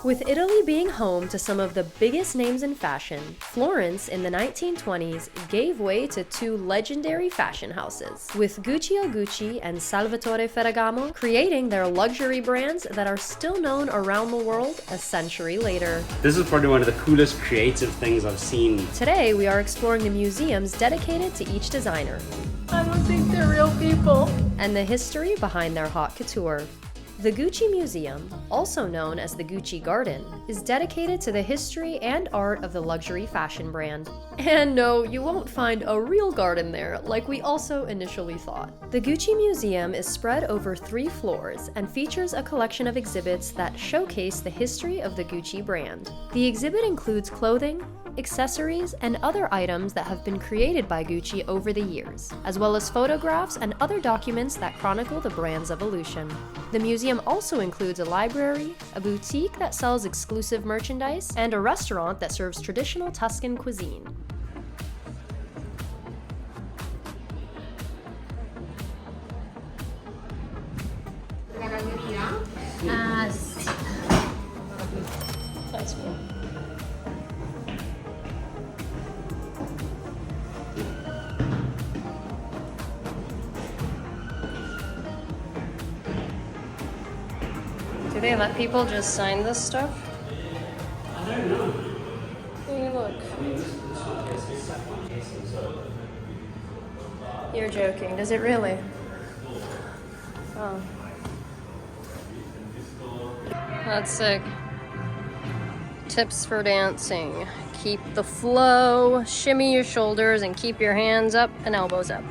With Italy being home to some of the biggest names in fashion, Florence in the 1920s gave way to two legendary fashion houses, with Gucci and Salvatore Ferragamo creating their luxury brands that are still known around the world a century later. This is probably one of the coolest creative things I've seen. Today we are exploring the museums dedicated to each designer. I don't think they're real people. And the history behind their haute couture. The Gucci Museum, also known as the Gucci Garden, is dedicated to the history and art of the luxury fashion brand. And no, you won't find a real garden there, like we also initially thought. The Gucci Museum is spread over 3 floors and features a collection of exhibits that showcase the history of the Gucci brand. The exhibit includes clothing, accessories, and other items that have been created by Gucci over the years, as well as photographs and other documents that chronicle the brand's evolution. The museum also includes a library, a boutique that sells exclusive merchandise, and a restaurant that serves traditional Tuscan cuisine. That's cool. Do they let people just sign this stuff? I don't know. Hey, look. You're joking. Does it really? Oh. That's sick. Tips for dancing. Keep the flow, shimmy your shoulders, and keep your hands up and elbows up.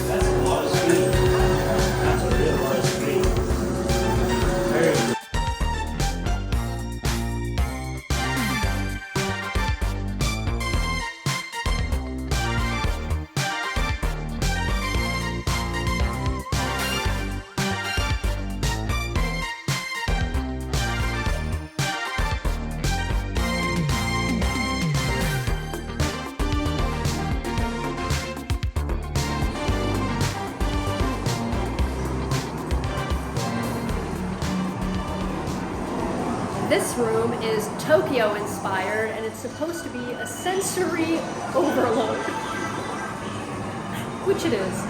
That's a lot of screen. That's a real lot of screen. Very good. This room is Tokyo inspired and it's supposed to be a sensory overload. Which it is.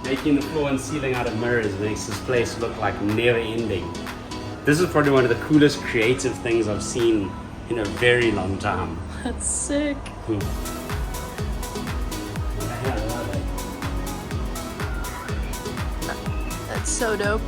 Making the floor and ceiling out of mirrors makes this place look like never ending. This is probably one of the coolest creative things I've seen in a very long time. That's sick. Cool. Yeah, I love it. That's so dope.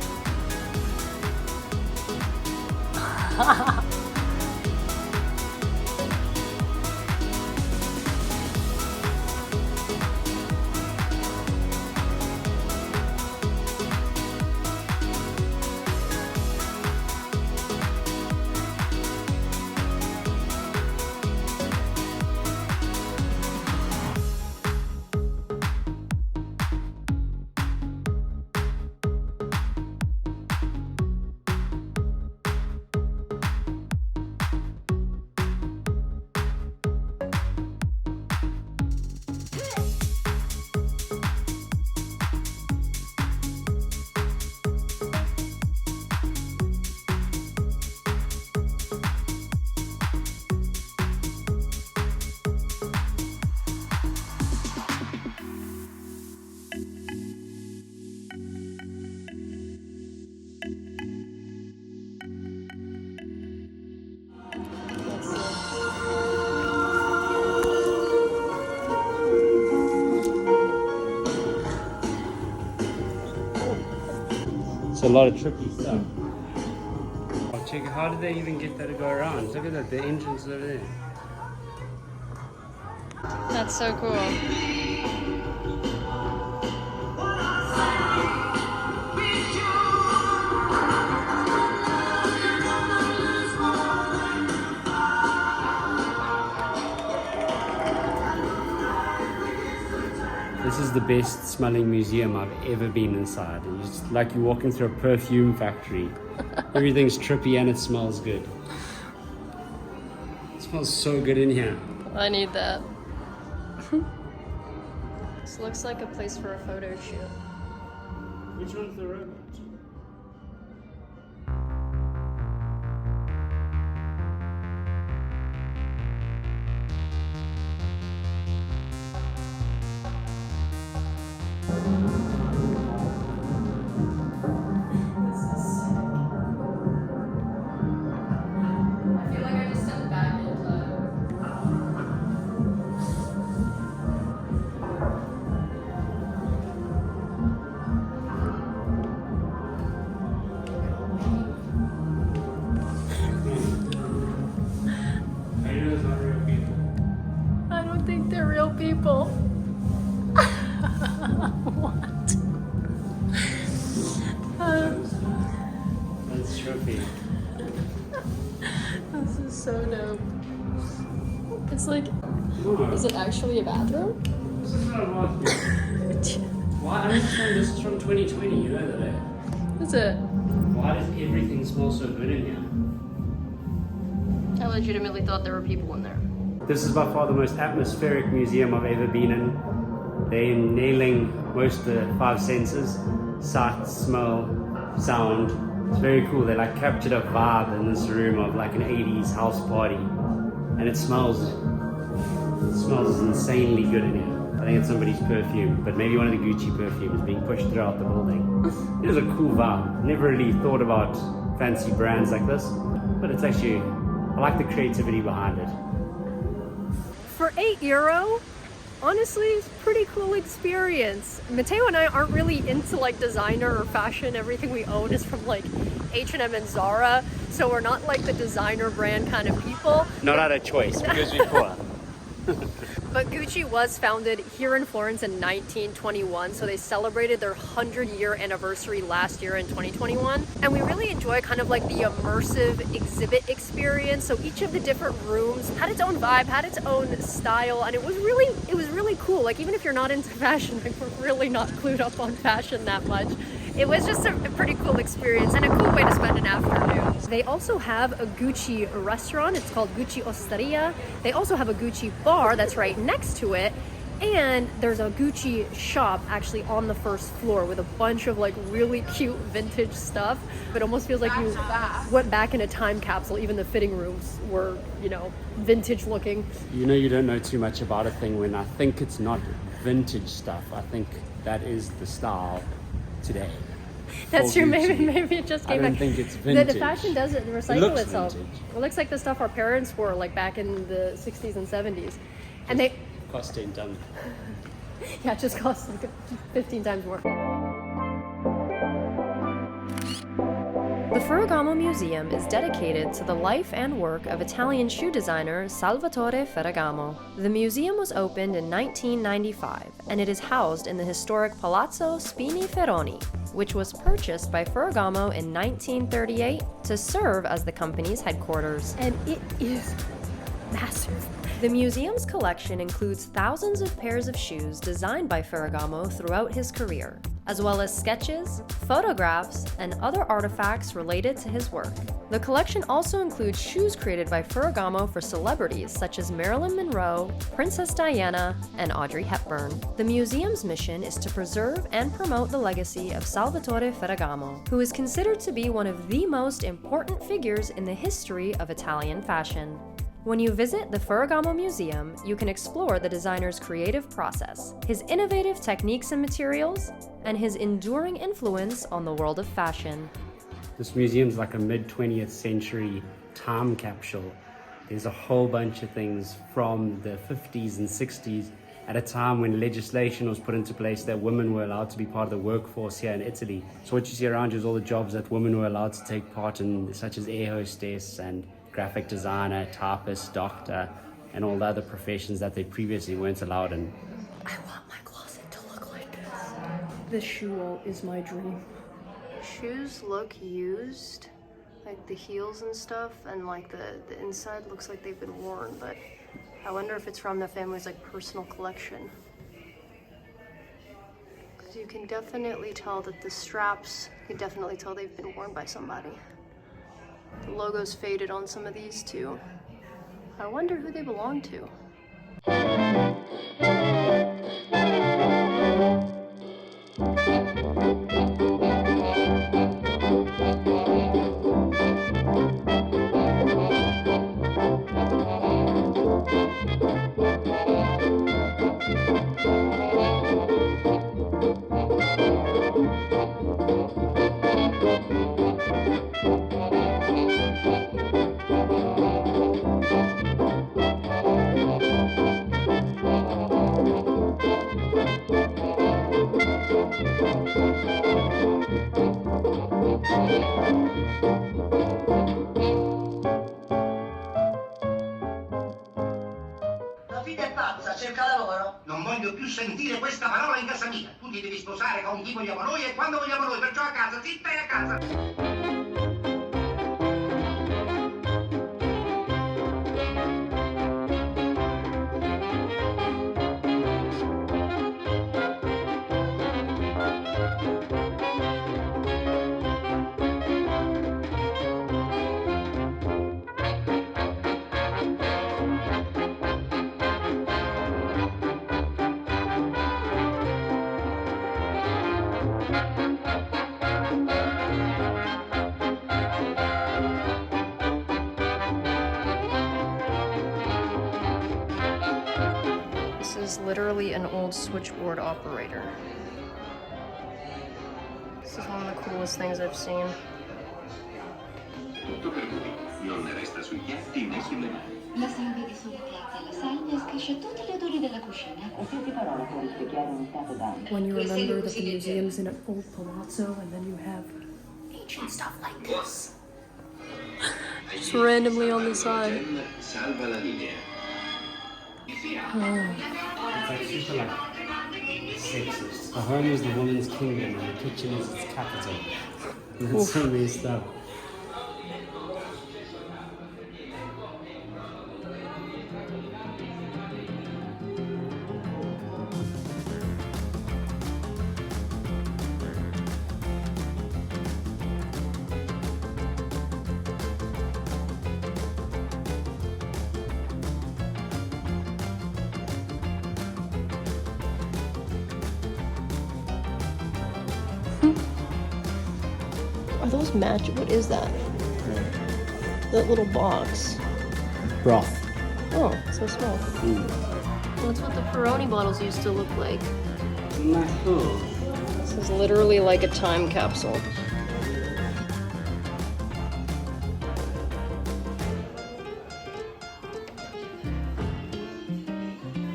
a lot of tricky stuff. Oh, check, how did they even get that to go around? Look at that, the entrance over there. That's so cool. This is the best smelling museum I've ever been inside. It's like you're walking through a perfume factory. Everything's trippy and it smells good. It smells so good in here. I need that. This looks like a place for a photo shoot. Which one's the robot? People. What? That's trippy. This is so dope. It's like, is it actually a bathroom? This is not a bathroom. Why? I understand this is from 2020, you know that, eh? Is it? Why does everything smell so good in here? I legitimately thought there were people in there. This is by far the most atmospheric museum I've ever been in. They're nailing most of the five senses: sight, smell, sound. It's very cool. They like captured a vibe in this room of like an 80s house party, and it smells insanely good in here. I think it's somebody's perfume, but maybe one of the Gucci perfumes being pushed throughout the building. It was a cool vibe. Never really thought about fancy brands like this, but it's actually, I like the creativity behind it. For €8, honestly, it's a pretty cool experience. Matteo and I aren't really into like designer or fashion. Everything we own is from like H&M and Zara, so we're not like the designer brand kind of people. Not out of choice, because we're poor. But Gucci was founded here in Florence in 1921, so they celebrated their 100-year anniversary last year in 2021. And we really enjoy kind of like the immersive exhibit experience. So each of the different rooms had its own vibe, had its own style, and it was really cool. Like even if you're not into fashion, like we're really not clued up on fashion that much. It was just a pretty cool experience and a cool way to spend an afternoon. They also have a Gucci restaurant. It's called Gucci Osteria. They also have a Gucci bar that's right next to it. And there's a Gucci shop actually on the first floor with a bunch of like really cute vintage stuff. It almost feels like you went back in a time capsule. Even the fitting rooms were, you know, vintage looking. You know, you don't know too much about a thing when I think it's not vintage stuff. I think that is the style today. That's true. Maybe it just came back. I don't think it's vintage. The fashion doesn't recycle looks itself. vintage. It looks like the stuff our parents wore like back in the 60s and 70s. And they cost 10 times. Yeah, it just costs like 15 times more. The Ferragamo Museum is dedicated to the life and work of Italian shoe designer Salvatore Ferragamo. The museum was opened in 1995, and it is housed in the historic Palazzo Spiniferroni, which was purchased by Ferragamo in 1938 to serve as the company's headquarters. And it is massive. The museum's collection includes thousands of pairs of shoes designed by Ferragamo throughout his career, as well as sketches, photographs, and other artifacts related to his work. The collection also includes shoes created by Ferragamo for celebrities such as Marilyn Monroe, Princess Diana, and Audrey Hepburn. The museum's mission is to preserve and promote the legacy of Salvatore Ferragamo, who is considered to be one of the most important figures in the history of Italian fashion. When you visit the Ferragamo Museum, you can explore the designer's creative process, his innovative techniques and materials, and his enduring influence on the world of fashion. This museum's like a mid-20th century time capsule. There's a whole bunch of things from the 50s and 60s at a time when legislation was put into place that women were allowed to be part of the workforce here in Italy. So what you see around you is all the jobs that women were allowed to take part in, such as air hostess and graphic designer, typist, doctor, and all the other professions that they previously weren't allowed in. I want my closet to look like this. This shoe wall is my dream. Shoes look used, like the heels and stuff, and like the inside looks like they've been worn, but I wonder if it's from the family's like personal collection. Because you can definitely tell that the straps, you can definitely tell they've been worn by somebody. The logo's faded on some of these too. I wonder who they belong to. Non voglio più sentire questa parola in casa mia. Tu ti devi sposare con chi vogliamo noi e quando vogliamo noi, perciò a casa, zitta e a casa. This is literally an old switchboard operator. This is one of the coolest things I've seen. Tutto per voi, non ne resta sui piatti né sulle mani. La salvia di sulla piazza alla sagna scascia tutti gli odori della cucina. Qualsiasi parola può rispecchiare un stato d'animo. When you remember that the museum's in an old palazzo and then you have ancient stuff like this. Just randomly on the side. Salva la linea. It's like super like sexist. The home is the woman's kingdom and the kitchen is its capital. And it's so messed up. Are those match? What is that? That little box. Broth. Oh, so small. That's what the Peroni bottles used to look like. Isn't that cool? This is literally like a time capsule.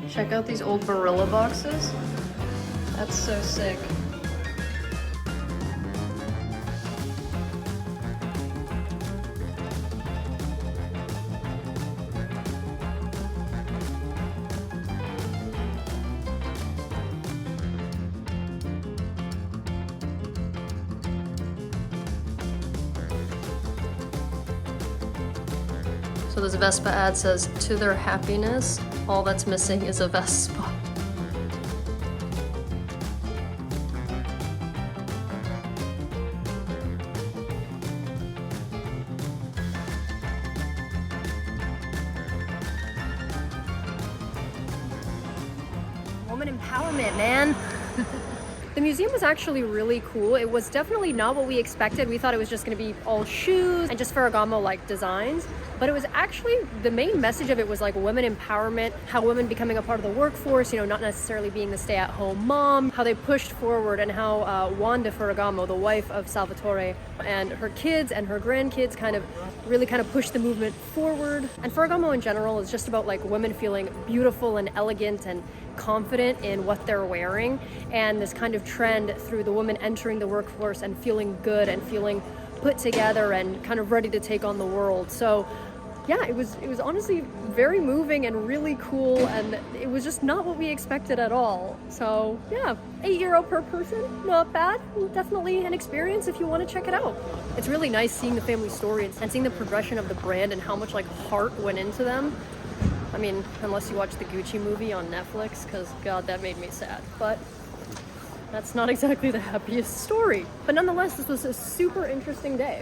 Check out these old Barilla boxes. That's so sick. So this Vespa ad says, to their happiness, all that's missing is a Vespa. Woman empowerment, man. The museum was actually really cool. It was definitely not what we expected. We thought it was just going to be all shoes and just Ferragamo like designs. But it was actually, the main message of it was like women empowerment, how women becoming a part of the workforce, you know, not necessarily being the stay-at-home mom, how they pushed forward, and how Wanda Ferragamo, the wife of Salvatore, and her kids and her grandkids really pushed the movement forward. And Ferragamo in general is just about like women feeling beautiful and elegant and confident in what they're wearing, and this kind of trend through the women entering the workforce and feeling good and feeling put together and kind of ready to take on the world. So yeah, it was honestly very moving and really cool, and it was just not what we expected at all. So yeah, €8 per person, not bad. Definitely an experience if you want to check it out. It's really nice seeing the family story and seeing the progression of the brand and how much like heart went into them. I mean, unless you watch the Gucci movie on Netflix, because God, that made me sad. But that's not exactly the happiest story. But nonetheless, this was a super interesting day.